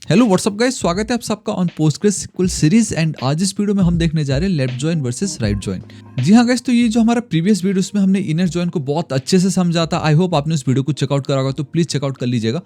Hello what's up guys, स्वागत है आप सबका ऑन पोस्टग्रेसक्यूएल सीरीज। एंड आज इस वीडियो में हम देखने जा रहे हैं left join versus right join. जी हाँ गाइस, तो ये जो हमारा प्रीवियस वीडियो उसमें हमने इनर जॉइन को बहुत अच्छे से समझा था। आई होप आपने उस वीडियो को चेकआउट करा होगा, तो प्लीज चेकआउट कर लीजिएगा।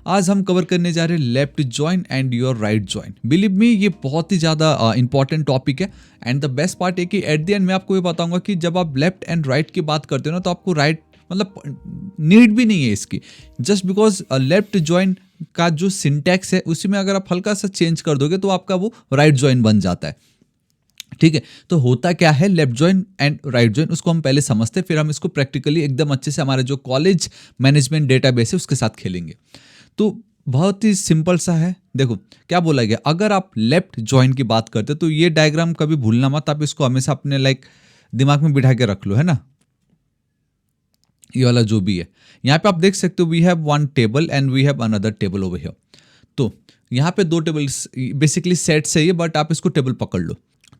आज हम कवर करने जा रहे हैं left join and your right join. Believe me, ये बहुत ही ज़्यादा इंपॉर्टेंट टॉपिक है। एंड द बेस्ट पार्ट है कि एट द एंड मैं आपको ये बताऊंगा कि जब आप लेफ्ट एंड राइट की बात करते हो ना, तो आपको राइट मतलब नीड भी नहीं है इसकी। जस्ट बिकॉज लेफ्ट जॉइन का जो सिंटैक्स है उसी में अगर आप हल्का सा चेंज कर दोगे तो आपका वो राइट जॉइन बन जाता है। ठीक है, तो होता क्या है left join and right join, उसको हम पहले समझते हैं, फिर हम इसको प्रैक्टिकली एकदम अच्छे से हमारे जो कॉलेज मैनेजमेंट डेटाबेस है उसके साथ खेलेंगे। तो बहुत ही सिंपल सा है। देखो क्या बोला गया, अगर आप लेफ्ट जॉइन की बात करते तो ये डायग्राम कभी भूलना मत, आप इसको हमेशा अपने दिमाग में बिठा के रख लो, है ना। ये वाला जो भी है, यहाँ पे आप देख सकते हो we have one table and we have another table over here. तो यहाँ पे दो टेबल्स बेसिकली सेट से ही, बट आप इसको टेबल पकड़ लो।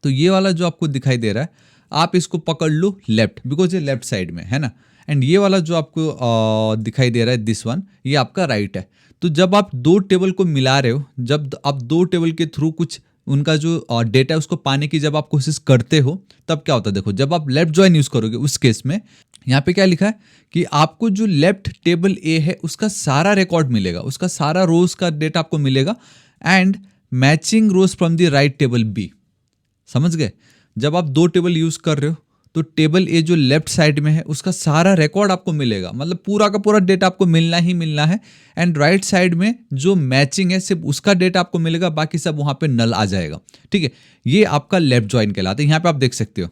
तो ये वाला जो आपको दिखाई दे रहा है, आप इसको पकड़ लो लेफ्ट, बिकॉज ये लेफ्ट साइड में है ना। एंड ये वाला जो आपको दिखाई दे रहा है दिस वन, ये आपका राइट है। तो जब आप दो टेबल को मिला रहे हो, जब आप दो टेबल के थ्रू कुछ उनका जो डेटा है उसको पाने की जब आप कोशिश करते हो, तब क्या होता है। देखो जब आप लेफ्ट जॉइन यूज करोगे उस केस में यहाँ पे क्या लिखा है कि आपको जो लेफ्ट टेबल ए है उसका सारा रिकॉर्ड मिलेगा, उसका सारा रोज का डेटा आपको मिलेगा and matching rows from the right table B. समझ गए। जब आप दो टेबल यूज कर रहे हो तो टेबल ए जो लेफ्ट साइड में है उसका सारा रिकॉर्ड आपको मिलेगा, मतलब पूरा का पूरा डेटा आपको मिलना ही मिलना है। एंड राइट साइड में जो मैचिंग है सिर्फ उसका डेटा आपको मिलेगा, बाकी सब वहां पे नल आ जाएगा। ठीक है, ये आपका लेफ्ट जॉइन कहलाता है। यहाँ पे आप देख सकते हो,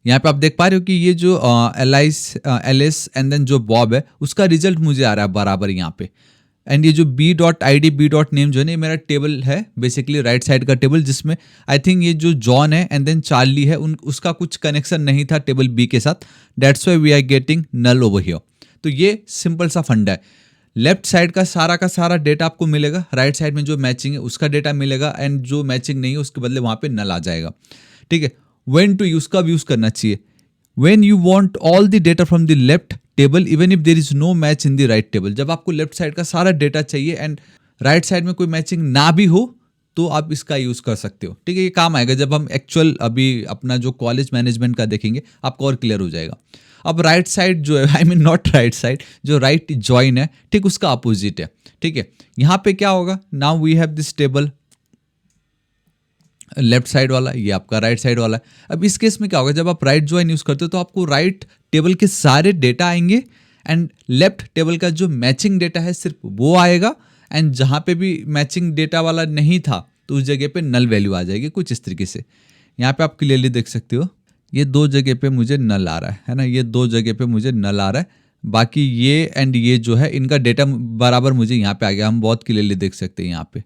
यहाँ पे आप देख पा रहे हो कि ये जो एलिस एंड देन जो बॉब है उसका रिजल्ट मुझे आ रहा है बराबर यहाँ पे। एंड ये जो b.id b.name जो है ना, ये मेरा टेबल है बेसिकली राइट साइड का टेबल, जिसमें आई थिंक ये जो जॉन है एंड देन चार्ली है उसका कुछ कनेक्शन नहीं था टेबल बी के साथ। That's why we are getting null over here. तो ये सिंपल सा फंडा है। लेफ्ट साइड का सारा डेटा आपको मिलेगा, राइट साइड में जो मैचिंग है उसका डेटा मिलेगा, एंड जो मैचिंग नहीं है उसके बदले वहां पे नल आ जाएगा। ठीक है, व्हेन टू यूज, कब यूज करना चाहिए, when you want all the data from the left table even if there is no match in the right table। जब आपको लेफ्ट साइड का सारा डेटा चाहिए एंड राइट साइड में कोई मैचिंग ना भी हो तो आप इसका यूज कर सकते हो। ठीक है, ये काम आएगा जब हम एक्चुअल अभी अपना जो कॉलेज मैनेजमेंट का देखेंगे, आपको और क्लियर हो जाएगा। अब राइट साइड जो है, I mean not right side, जो राइट जॉइन है ठीक उसका अपोजिट है। ठीक है, यहाँ पे क्या होगा, now we have this table left side वाला, ये आपका राइट साइड वाला है। अब इस केस में क्या होगा, जब आप राइट जॉइन यूज करते हो तो आपको राइट टेबल के सारे डेटा आएंगे एंड लेफ्ट टेबल का जो मैचिंग डेटा है सिर्फ वो आएगा। एंड जहाँ पे भी मैचिंग डेटा वाला नहीं था तो उस जगह पे नल वैल्यू आ जाएगी, कुछ इस तरीके से। यहाँ पे आप क्लियरली देख सकते हो, ये दो जगह पे मुझे नल आ रहा है ना, ये दो जगह पे मुझे नल आ रहा है। बाकी ये एंड ये जो है इनका डेटा बराबर मुझे यहाँ पे आ गया, हम बहुत क्लियरली देख सकते हैं यहाँ पे,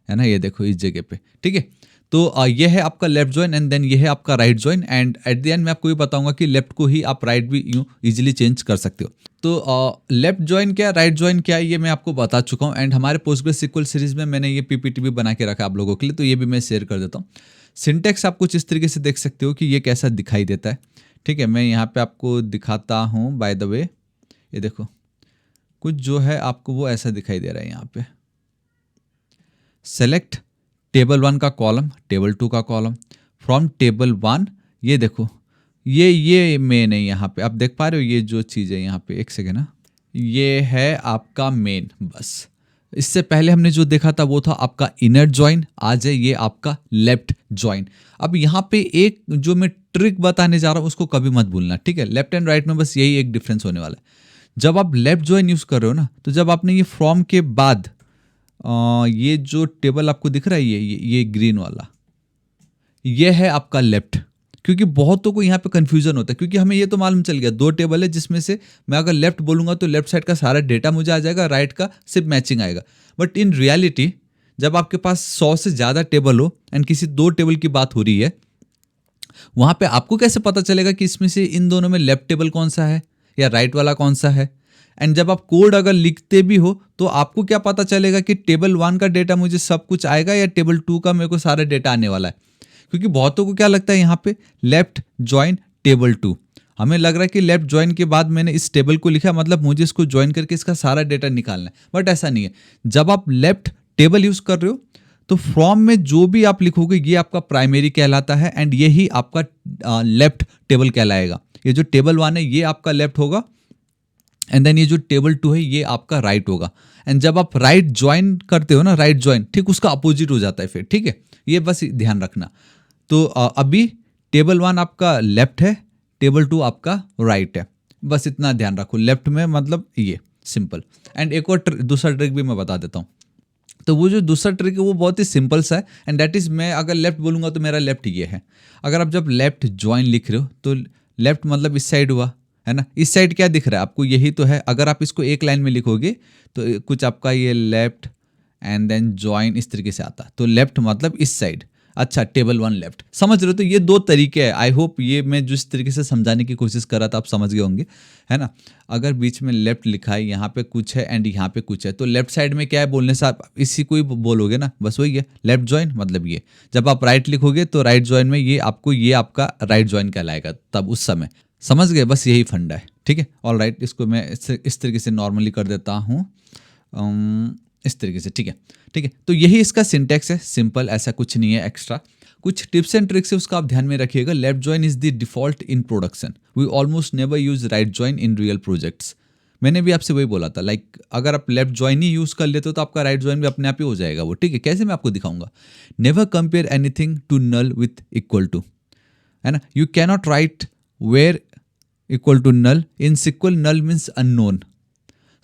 है ना। ये देखो इस जगह पे। ठीक है, तो ये है आपका लेफ्ट जॉइन एंड देन ये है आपका right join. And at the and मैं आपको ये बताऊंगा कि लेफ्ट को ही आप राइट भी यूं इजीली चेंज कर सकते हो। तो लेफ्ट जॉइन क्या है, राइट जॉइन क्या है, ये मैं आपको बता चुका हूँ। एंड हमारे पोस्टग्रेसक्यूएल सीरीज में मैंने ये पीपीटी भी बना के रखा है आप लोगों के लिए, तो ये भी मैं शेयर कर देता हूँ। सिंटेक्स आप कुछ इस तरीके से देख सकते हो कि ये कैसा दिखाई देता है। ठीक है, मैं यहाँ पे आपको दिखाता हूँ। बाय द वे ये देखो, कुछ जो है आपको वो ऐसा दिखाई दे रहा है। यहाँ पे सेलेक्ट टेबल 1 का कॉलम, टेबल 2 का कॉलम, फ्रॉम टेबल 1। ये देखो ये मेन है, यहाँ पे आप देख पा रहे हो ये जो चीज़ है यहाँ पे, एक सेकेंड ना, ये है आपका मेन। बस इससे पहले हमने जो देखा था वो था आपका इनर जॉइन, आज है ये आपका लेफ्ट जॉइन। अब यहाँ पे एक जो मैं ट्रिक बताने जा रहा हूँ उसको कभी मत भूलना। ठीक है, लेफ्ट एंड राइट में बस यही एक डिफरेंस होने वाला है। जब आप लेफ्ट जॉइन यूज कर रहे हो ना, तो जब आपने ये फ्रॉम के बाद ये जो टेबल आपको दिख रहा है, ये ग्रीन वाला, ये है आपका लेफ्ट। क्योंकि बहुतों को यहाँ पे कंफ्यूजन होता है, क्योंकि हमें ये तो मालूम चल गया दो टेबल है जिसमें से मैं अगर लेफ्ट बोलूंगा तो लेफ्ट साइड का सारा डेटा मुझे आ जाएगा, राइट का सिर्फ मैचिंग आएगा। बट इन रियलिटी जब आपके पास 100 से ज़्यादा टेबल हो एंड किसी दो टेबल की बात हो रही है, वहाँ पे आपको कैसे पता चलेगा कि इसमें से इन दोनों में लेफ्ट टेबल कौन सा है या राइट वाला कौन सा है। एंड जब आप कोड अगर लिखते भी हो तो आपको क्या पता चलेगा कि टेबल 1 का डेटा मुझे सब कुछ आएगा या टेबल 2 का मेरे को सारा डेटा आने वाला है। क्योंकि बहुतों को क्या लगता है यहाँ पे लेफ्ट जॉइन टेबल 2, हमें लग रहा है कि लेफ्ट जॉइन के बाद मैंने इस टेबल को लिखा मतलब मुझे इसको ज्वाइन करके इसका सारा डेटा निकालना है, बट ऐसा नहीं है। जब आप लेफ्ट टेबल यूज कर रहे हो तो फ्रॉम में जो भी आप लिखोगे ये आपका प्राइमरी कहलाता है एंड ये ही आपका लेफ्ट टेबल कहलाएगा। ये जो टेबल 1 है ये आपका लेफ्ट होगा एंड देन ये जो टेबल 2 है ये आपका राइट होगा। एंड जब आप राइट ज्वाइन करते हो ना, राइट ज्वाइन ठीक उसका अपोजिट हो जाता है फिर, ठीक है, ये बस ध्यान रखना। तो अभी टेबल 1 आपका लेफ्ट है, टेबल 2 आपका राइट है, बस इतना ध्यान रखो। लेफ्ट में मतलब ये सिंपल। एंड एक और दूसरा ट्रिक भी मैं बता देता हूँ। तो वो जो दूसरा ट्रिक है वो बहुत ही सिंपल सा है एंड दैट इज, मैं अगर लेफ्ट बोलूँगा तो मेरा लेफ्ट ये है। अगर आप जब लेफ्ट ज्वाइन लिख रहे हो तो लेफ्ट मतलब इस साइड हुआ है ना, इस साइड क्या दिख रहा है आपको, यही तो है। अगर आप इसको एक लाइन में लिखोगे तो कुछ आपका ये लेफ्ट एंड देन ज्वाइन इस तरीके से आता, तो लेफ्ट मतलब इस साइड। अच्छा, टेबल 1 लेफ्ट, समझ रहे हो। तो ये दो तरीके हैं। आई होप ये मैं जिस तरीके से समझाने की कोशिश कर रहा था आप समझ गए होंगे, है ना। अगर बीच में लेफ्ट लिखा है, यहाँ पे कुछ है एंड यहाँ पे कुछ है, तो लेफ्ट साइड में क्या है बोलने से आप इसी को ही बोलोगे ना, बस वही है लेफ्ट ज्वाइन मतलब ये। जब आप राइट लिखोगे तो राइट ज्वाइन में ये आपको ये आपका राइट ज्वाइन कहलाएगा तब उस समय, समझ गए। बस यही फंडा है, ठीक है। ऑल राइट, इसको मैं इस तरीके से नॉर्मली कर देता हूँ, इस तरीके से, ठीक है ठीक है। तो यही इसका सिंटैक्स है, सिंपल, ऐसा कुछ नहीं है एक्स्ट्रा। कुछ टिप्स एंड ट्रिक्स है उसका आप ध्यान में रखिएगा। Left join is the default in production, we almost never use right join in real projects. मैंने भी आपसे वही बोला था, लाइक अगर आप लेफ्ट ज्वाइन ही यूज कर लेते हो तो आपका राइट ज्वाइन भी अपने आप ही हो जाएगा वो, ठीक है। कैसे, मैं आपको दिखाऊंगा। Never compare anything to null with equal to, है ना। You cannot write where equal to null in SQL, null means unknown,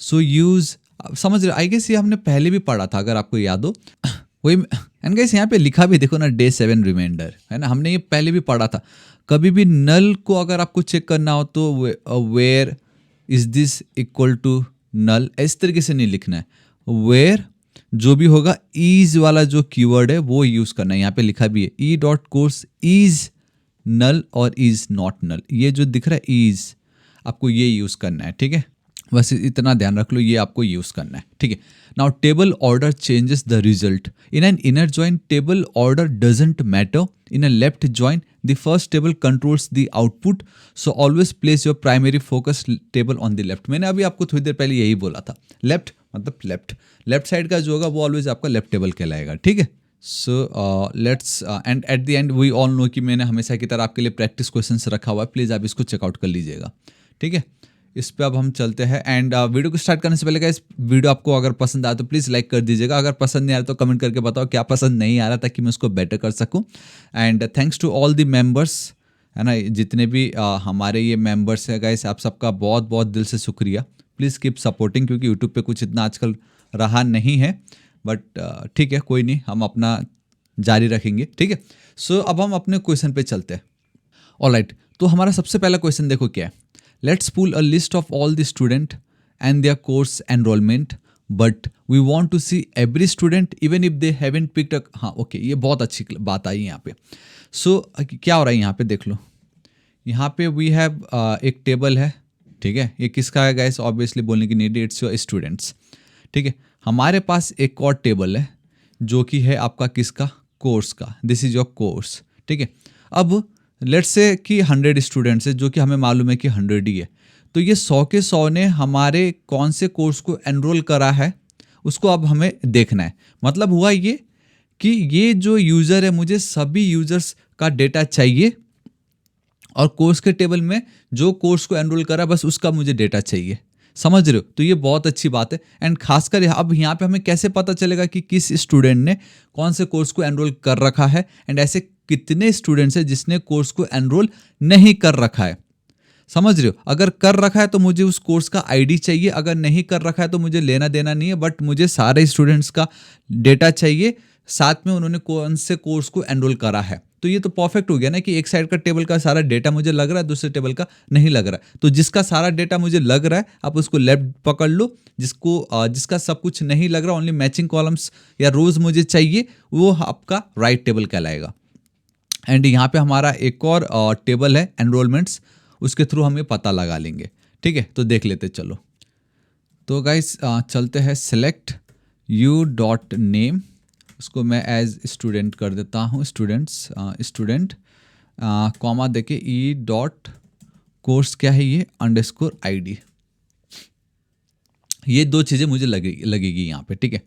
so use, समझ रहे। आई गेस ये हमने पहले भी पढ़ा था अगर आपको याद हो। वही एंड गाइस यहाँ पे लिखा भी देखो ना, डे 7 रिमाइंडर, है ना, हमने ये पहले भी पढ़ा था। कभी भी नल को अगर आपको चेक करना हो तो where is this equal to null, इस तरीके से नहीं लिखना है। वेयर जो भी होगा, इज वाला जो कीवर्ड है वो यूज करना है। यहाँ पे लिखा भी है e dot course is null और इज नॉट नल, ये जो दिख रहा है इज, आपको ये यूज करना है, ठीक है। बस इतना ध्यान रख लो, ये आपको यूज करना है, ठीक है। Now table order changes the result in an inner join, table order doesn't matter in a left join, the first table controls the output, so always place your primary focus table on the left. मैंने अभी आपको थोड़ी देर पहले यही बोला था, left मतलब left side का जो होगा वो ऑलवेज आपका लेफ्ट टेबल कहलाएगा, ठीक है। So let's end at the end we all know कि मैंने हमेशा की तरह आपके लिए प्रैक्टिस क्वेश्चंस रखा हुआ है, प्लीज़ आप इसको चेकआउट कर लीजिएगा, ठीक है। इस पे अब हम चलते हैं एंड वीडियो को स्टार्ट करने से पहले गाइस, वीडियो आपको अगर पसंद आया तो प्लीज़ लाइक कर दीजिएगा। अगर पसंद नहीं आ रहा तो कमेंट करके बताओ क्या पसंद नहीं आ रहा, ताकि मैं उसको बेटर कर सकूं। And thanks to all the members, है ना, जितने भी हमारे ये मेंबर्स हैं गाइस, आप सबका बहुत बहुत दिल से शुक्रिया। प्लीज़ कीप सपोर्टिंग, क्योंकि यूट्यूब पे कुछ इतना आजकल रहा नहीं है, बट ठीक है, कोई नहीं, हम अपना जारी रखेंगे, ठीक है। सो अब हम अपने क्वेश्चन पे चलते हैं। ऑलराइट, तो हमारा सबसे पहला क्वेश्चन देखो क्या है। Let's pull a list of all the student and their course enrollment, but we want to see every student even if they haven't picked a, हाँ ओके, ये बहुत अच्छी बात आई यहाँ पे। सो क्या हो रहा है यहाँ पे देख लो, यहाँ पे वी हैव एक टेबल है, ठीक है। ये किसका है गाइस, ऑब्वियसली बोलने की नीड, इट्स योर स्टूडेंट्स, ठीक है। हमारे पास एक और टेबल है जो कि है आपका किसका, कोर्स का, दिस इज योर कोर्स, ठीक है। अब लेट्स से कि 100 स्टूडेंट्स है, जो कि हमें मालूम है कि 100 ही है, तो ये 100 के 100 ने हमारे कौन से कोर्स को एनरोल करा है उसको अब हमें देखना है। मतलब हुआ ये कि ये जो यूज़र है, मुझे सभी यूज़र्स का डेटा चाहिए और कोर्स के टेबल में जो कोर्स को एनरोल करा बस उसका मुझे डेटा चाहिए, समझ रहे हो। तो ये बहुत अच्छी बात है। एंड खासकर अब यहाँ पे हमें कैसे पता चलेगा कि किस स्टूडेंट ने कौन से कोर्स को एनरोल कर रखा है, एंड ऐसे कितने स्टूडेंट्स हैं जिसने कोर्स को एनरोल नहीं कर रखा है, समझ रहे हो। अगर कर रखा है तो मुझे उस कोर्स का आईडी चाहिए, अगर नहीं कर रखा है तो मुझे लेना देना नहीं है, बट मुझे सारे स्टूडेंट्स का डेटा चाहिए, साथ में उन्होंने कौन से कोर्स को एनरोल करा है। तो ये तो परफेक्ट हो गया ना कि एक साइड का टेबल का सारा डेटा मुझे लग रहा है, दूसरे टेबल का नहीं लग रहा है। तो जिसका सारा डेटा मुझे लग रहा है आप उसको लेफ्ट पकड़ लो, जिसका सब कुछ नहीं लग रहा, ओनली मैचिंग कॉलम्स या रोज मुझे चाहिए, वो आपका राइट टेबल कहलाएगा। एंड यहाँ पे हमारा एक और टेबल है एनरोलमेंट्स, उसके थ्रू हम ये पता लगा लेंगे, ठीक है। तो देख लेते चलो। तो गाइस चलते हैं, सेलेक्ट यू डॉट नेम, उसको मैं एज स्टूडेंट कर देता हूँ, स्टूडेंट कॉमा देके ई डॉट कोर्स क्या है ये अंडरस्कोर आईडी, ये दो चीज़ें मुझे लगेगी यहाँ पे, ठीक है।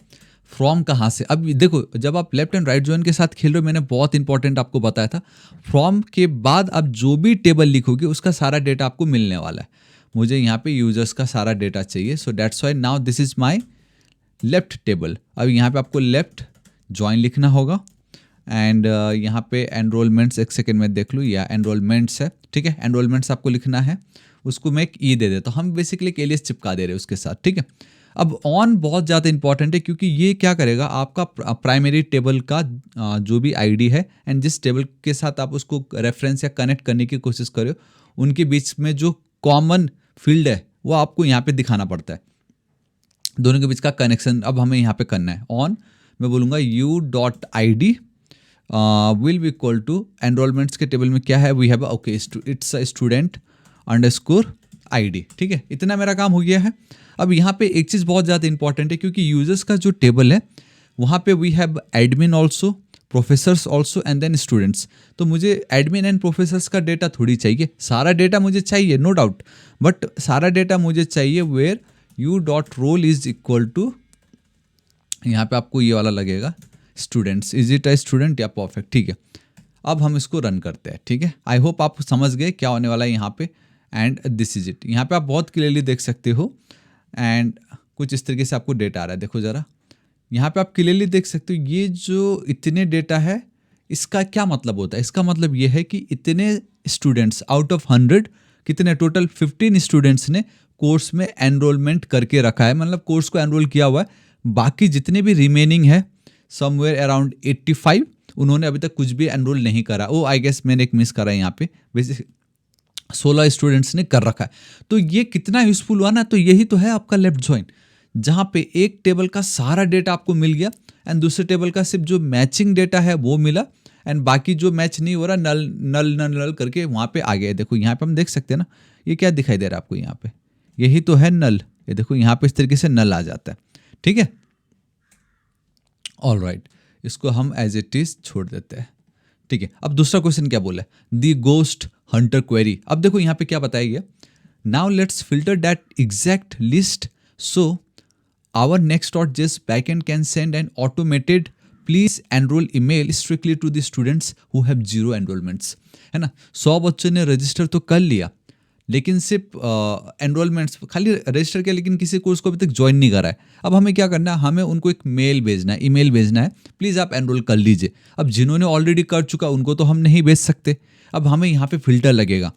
फ्रॉम कहाँ से? अब ये देखो, जब आप लेफ्ट एंड राइट जॉइन के साथ खेल रहे हो, मैंने बहुत इंपॉर्टेंट आपको बताया था, फ्रॉम के बाद आप जो भी टेबल लिखोगे उसका सारा डेटा आपको मिलने वाला है। मुझे यहाँ पे यूजर्स का सारा डेटा चाहिए, so that's why now this is my left table. अब यहाँ पे आपको लेफ्ट जॉइन लिखना होगा एंड यहाँ पे एनरोलमेंट्स, एक सेकेंड में देख लूँ, या एनरोलमेंट्स है, ठीक है, एनरोलमेंट्स आपको लिखना है, उसको मैं एक ई दे देता हूँ, हम बेसिकली एक एलियस चिपका दे रहे हैं उसके साथ, ठीक है। अब ऑन बहुत ज़्यादा इंपॉर्टेंट है, क्योंकि ये क्या करेगा, आपका प्राइमरी टेबल का जो भी आईडी है एंड जिस टेबल के साथ आप उसको रेफरेंस या कनेक्ट करने की कोशिश करो, उनके बीच में जो कॉमन फील्ड है वो आपको यहाँ पे दिखाना पड़ता है, दोनों के बीच का कनेक्शन अब हमें यहाँ पे करना है। ऑन मैं बोलूँगा u.id will be equal to enrolments के टेबल में क्या है, we have okay it's a student underscore ID, ठीक है, इतना मेरा काम हो गया है। अब यहाँ पे एक चीज़ बहुत ज़्यादा इंपॉर्टेंट है, क्योंकि यूजर्स का जो टेबल है वहाँ पे we have admin also, professors also and then students. तो मुझे एडमिन एंड प्रोफेसर्स का डेटा थोड़ी चाहिए, सारा डेटा मुझे चाहिए नो डाउट, बट सारा डेटा मुझे चाहिए where u.role is equal to, यहाँ पे आपको ये वाला लगेगा students, is it a student या परफेक्ट, ठीक है। अब हम इसको रन करते हैं, ठीक है। आई होप आप समझ गए क्या होने वाला है यहाँ पे, एंड दिस इज इट। यहाँ पे आप बहुत क्लियरली देख सकते हो एंड कुछ इस तरीके से आपको डेटा आ रहा है, देखो ज़रा, यहाँ पे आप क्लियरली देख सकते हो ये जो इतने डेटा है इसका क्या मतलब होता है। इसका मतलब ये है कि इतने स्टूडेंट्स आउट ऑफ 100 कितने, टोटल 15 स्टूडेंट्स ने कोर्स में एनरोलमेंट करके रखा है, मतलब कोर्स को एनरोल किया हुआ है। बाकी जितने भी रिमेनिंग है समवेयर अराउंड 85, उन्होंने अभी तक कुछ भी एनरोल नहीं करा। ओ आई गेस मैंने एक मिस करा है यहाँ पे, बेसिक 16 स्टूडेंट्स ने कर रखा है। तो ये कितना यूजफुल हुआ ना, तो यही तो है आपका लेफ्ट जॉइन, जहाँ पे एक टेबल का सारा डेटा आपको मिल गया एंड दूसरे टेबल का सिर्फ जो मैचिंग डेटा है वो मिला, एंड बाकी जो मैच नहीं हो रहा नल नल नल नल करके वहाँ पे आ गया। देखो यहाँ पे हम देख सकते हैं ना, ये क्या दिखाई दे रहा है आपको यहाँ पे, यही तो है नल, ये देखो यहाँ पे इस तरीके से नल आ जाता है, ठीक है। ऑल राइट, इसको हम एज इट इज छोड़ देते हैं, ठीक है। अब दूसरा क्वेश्चन क्या बोला है, दी गोस्ट हंटर क्वेरी। अब देखो यहाँ पे क्या बताया गया, now let's filter that exact list so our next.js backend can send an automated please enroll email strictly to the students who have 0 enrollments, है ना। 100 बच्चों ने रजिस्टर तो कर लिया, लेकिन सिर्फ एनरोलमेंट्स खाली रजिस्टर किया, लेकिन किसी कोर्स को अभी तक ज्वाइन नहीं करा है। अब हमें क्या करना है, हमें उनको एक मेल भेजना है, ईमेल भेजना है, प्लीज़ आप एनरोल कर लीजिए। अब जिन्होंने ऑलरेडी कर चुका उनको तो हम नहीं भेज सकते, अब हमें यहाँ पे फिल्टर लगेगा,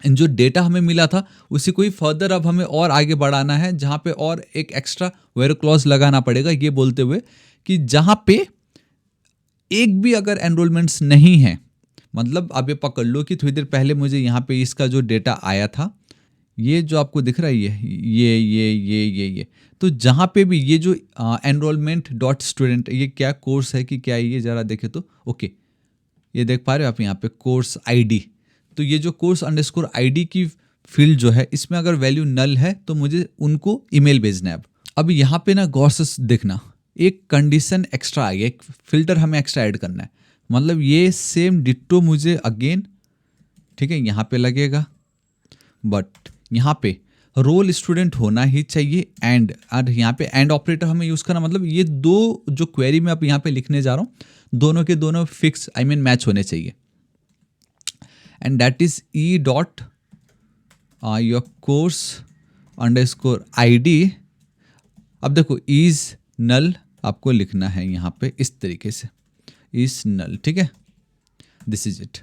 इन जो डेटा हमें मिला था उसी को ही फर्दर अब हमें और आगे बढ़ाना है, जहाँ पे और एक एक्स्ट्रा वेयर क्लॉज लगाना पड़ेगा, ये बोलते हुए कि जहाँ पे एक भी अगर एनरोलमेंट्स नहीं है, मतलब आप ये पकड़ लो कि थोड़ी देर पहले मुझे यहाँ पे इसका जो डेटा आया था, ये जो आपको दिख रहा है ये, तो जहाँ पे भी ये जो एनरोलमेंट डॉट स्टूडेंट, ये क्या कोर्स है कि क्या है, ये ज़रा देखे तो ओके, ये देख पा रहे हो आप यहाँ पे कोर्स आईडी, तो ये जो कोर्स अंडरस्कोर आईडी की फील्ड जो है, इसमें अगर वैल्यू नल है तो मुझे उनको ईमेल भेजना है। अब यहाँ पे ना गौर से देखना, एक कंडीशन एक्स्ट्रा आ गया, एक फिल्टर हमें एक्स्ट्रा ऐड करना है, मतलब ये सेम डिट्टो मुझे अगेन, ठीक है, यहाँ पे लगेगा, बट यहाँ पे रोल स्टूडेंट होना ही चाहिए एंड, और यहाँ पे एंड ऑपरेटर हमें यूज़ करना, मतलब ये दो जो क्वेरी में अब यहाँ पे लिखने जा रहा हूँ, दोनों के दोनों फिक्स आई मीन मैच होने चाहिए, and that is E dot your course underscore ID. अब देखो इज नल आपको लिखना है यहाँ पे इस तरीके से, इज नल, ठीक है, दिस इज इट।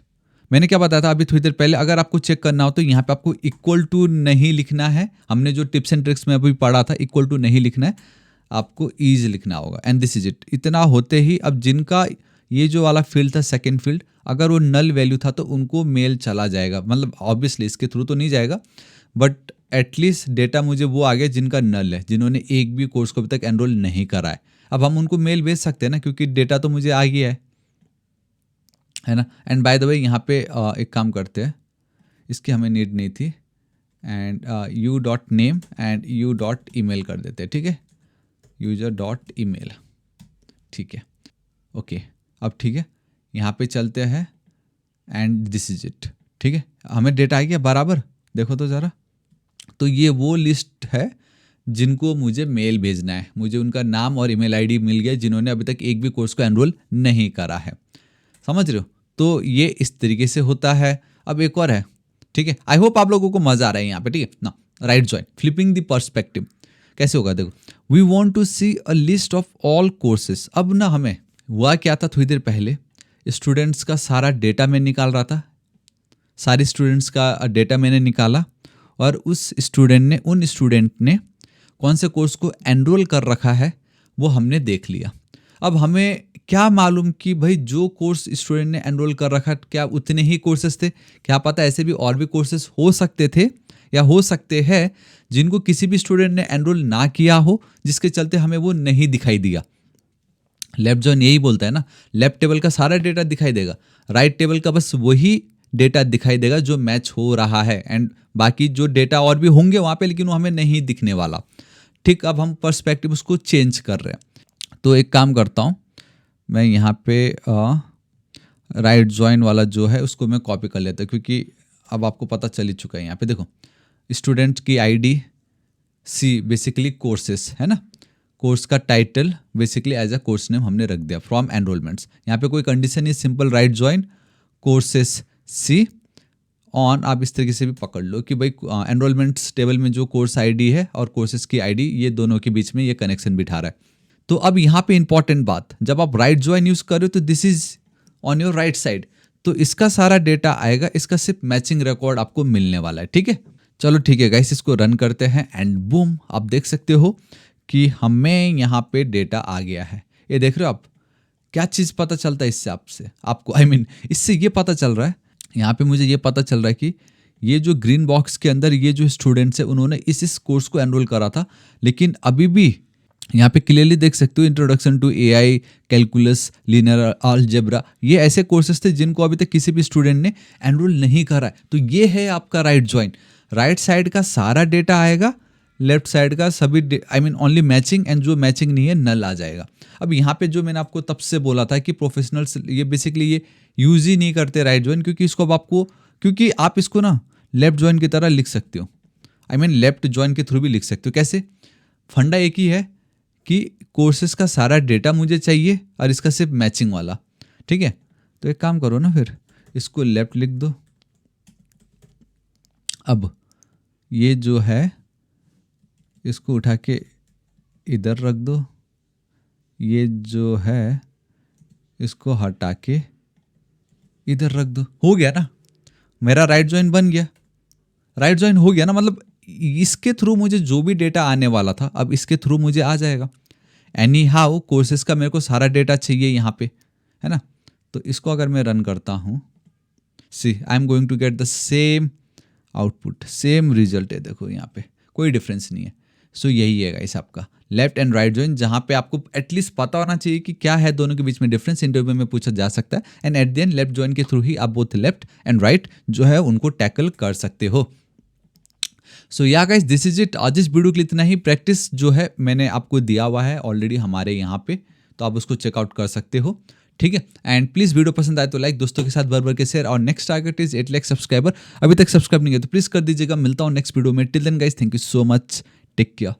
मैंने क्या बताया था अभी थोड़ी देर पहले, अगर आपको चेक करना हो तो यहाँ पे आपको इक्वल टू नहीं लिखना है, हमने जो टिप्स एंड ट्रिक्स में अभी पढ़ा था, इक्वल टू नहीं लिखना है, आपको इज लिखना होगा, एंड दिस इज इट। इतना होते ही अब जिनका ये जो वाला फील्ड था सेकंड फील्ड, अगर वो नल वैल्यू था तो उनको मेल चला जाएगा, मतलब ऑब्वियसली इसके थ्रू तो नहीं जाएगा, बट एटलीस्ट डेटा मुझे वो आ गया जिनका नल है, जिन्होंने एक भी कोर्स को अभी तक एनरोल नहीं करा है। अब हम उनको मेल भेज सकते हैं ना, क्योंकि डेटा तो मुझे आ गया है ना। एंड बाय द वे यहाँ पे एक काम करते हैं, इसकी हमें नीड नहीं थी, and U dot name and U dot email कर देते हैं, ठीक है, यूजर डॉट ईमेल, ठीक है, ओके। अब ठीक है, यहाँ पे चलते हैं एंड दिस इज इट, ठीक है, हमें डेटा आ गया बराबर, देखो तो ज़रा, तो ये वो लिस्ट है जिनको मुझे मेल भेजना है, मुझे उनका नाम और ईमेल आईडी मिल गया जिन्होंने अभी तक एक भी कोर्स को एनरोल नहीं करा है। समझ रहे हो? तो ये इस तरीके से होता है। अब एक और है, ठीक है। आई होप आप लोगों को मजा आ रहा है यहाँ पे, ठीक है ना। Right join, flipping the perspective कैसे होगा देखो। We want to see a list of all courses. अब ना हमें हुआ क्या था, थोड़ी देर पहले स्टूडेंट्स का सारा डेटा मैं निकाल रहा था, सारे स्टूडेंट्स का डेटा मैंने निकाला और उन स्टूडेंट ने कौन से कोर्स को एनरोल कर रखा है वो हमने देख लिया। अब हमें क्या मालूम कि भाई जो कोर्स स्टूडेंट ने एनरोल कर रखा क्या उतने ही कोर्सेज थे, क्या पता ऐसे भी और भी कोर्सेज हो सकते थे या हो सकते हैं जिनको किसी भी स्टूडेंट ने एनरोल ना किया हो, जिसके चलते हमें वो नहीं दिखाई दिया। लेफ्ट जॉइन यही बोलता है ना, लेफ्ट टेबल का सारा डेटा दिखाई देगा, राइट टेबल का बस वही डेटा दिखाई देगा जो मैच हो रहा है, एंड बाकी जो डेटा और भी होंगे वहाँ पे लेकिन वो हमें नहीं दिखने वाला। ठीक, अब हम पर्सपेक्टिव उसको चेंज कर रहे हैं। तो एक काम करता हूँ, मैं यहाँ पे राइट ज्वाइन वाला जो है उसको मैं कॉपी कर लेता हूँ, क्योंकि अब आपको पता चल ही चुका है। यहाँ पे देखो स्टूडेंट की आईडी, सी बेसिकली कोर्सेस है ना, कोर्स का title basically as a course name हमने रख दिया, फ्रॉम एनरोलमेंट्स। यहाँ पे कोई कंडीशन नहीं, simple right join courses C on. आप इस तरीके से भी पकड़ लो कि भाई एनरोलमेंट्स टेबल में जो कोर्स आईडी है और कोर्सेज की आईडी, ये दोनों के बीच में ये कनेक्शन बिठा रहा है। तो अब यहाँ पे इंपॉर्टेंट बात, जब आप राइट ज्वाइन यूज कर रहे हो तो this is on your right side, तो इसका सारा डेटा आएगा, इसका सिर्फ मैचिंग रिकॉर्ड आपको मिलने वाला है। ठीक है, चलो ठीक है गाइस, इसको रन करते हैं एंड बूम, आप देख सकते हो कि हमें यहाँ पे डेटा आ गया है। ये देख रहे हो आप, क्या चीज़ पता चलता है इससे आपको इससे ये पता चल रहा है, यहाँ पे मुझे ये पता चल रहा है कि ये जो ग्रीन बॉक्स के अंदर ये जो स्टूडेंट्स है उन्होंने इस कोर्स को एनरोल करा था, लेकिन अभी भी यहाँ पे क्लियरली देख सकते हो introduction to AI, calculus, linear algebra, ये ऐसे कोर्सेज थे जिनको अभी तक किसी भी स्टूडेंट ने एनरोल नहीं करा है। तो ये है आपका राइट ज्वाइन। राइट साइड का सारा डेटा आएगा, लेफ्ट साइड का सभी ओनली मैचिंग, एंड जो मैचिंग नहीं है नल आ जाएगा। अब यहाँ पे जो मैंने आपको तब से बोला था कि प्रोफेशनल्स ये बेसिकली ये यूज ही नहीं करते राइट ज्वाइन, क्योंकि इसको अब आपको, क्योंकि आप इसको ना लेफ्ट ज्वाइन की तरह लिख सकते हो, लेफ्ट ज्वाइन के थ्रू भी लिख सकते हो। कैसे? फंडा एक ही है कि कोर्सेज का सारा डेटा मुझे चाहिए और इसका सिर्फ मैचिंग वाला। ठीक है, तो एक काम करो ना, फिर इसको लेफ्ट लिख दो। अब ये जो है इसको उठा के इधर रख दो, ये जो है इसको हटा के इधर रख दो। हो गया ना, मेरा राइट ज्वाइन बन गया। राइट ज्वाइन हो गया ना, मतलब इसके थ्रू मुझे जो भी डेटा आने वाला था अब इसके थ्रू मुझे आ जाएगा। एनी हाउ कोर्सेज का मेरे को सारा डेटा चाहिए यहाँ पे, है ना। तो इसको अगर मैं रन करता हूँ, see I am going to get the same output, same result है। देखो यहाँ पे कोई डिफरेंस नहीं है। सो यही है गाइस आपका लेफ्ट एंड राइट ज्वाइन, जहाँ पे आपको एटलीस्ट पता होना चाहिए कि क्या है दोनों के बीच में डिफरेंस, इंटरव्यू में पूछा जा सकता है। And at the and left join के थ्रू ही आप बोथ लेफ्ट एंड राइट जो है उनको टैकल कर सकते हो। सो या गाइस, दिस इज इट। आज इस वीडियो के लिए इतना ही। प्रैक्टिस जो है मैंने आपको दिया हुआ है ऑलरेडी हमारे यहाँ पे, तो आप उसको चेकआउट कर सकते हो। ठीक है, एंड प्लीज वीडियो पसंद आए तो लाइक, दोस्तों के साथ भर के शेयर, और next target is 8 lakh subscriber. अभी तक सब्सक्राइब नहीं किया तो प्लीज कर दीजिएगा। मिलता हूँ नेक्स्ट वीडियो में। Till then guys, thank you so much, take care.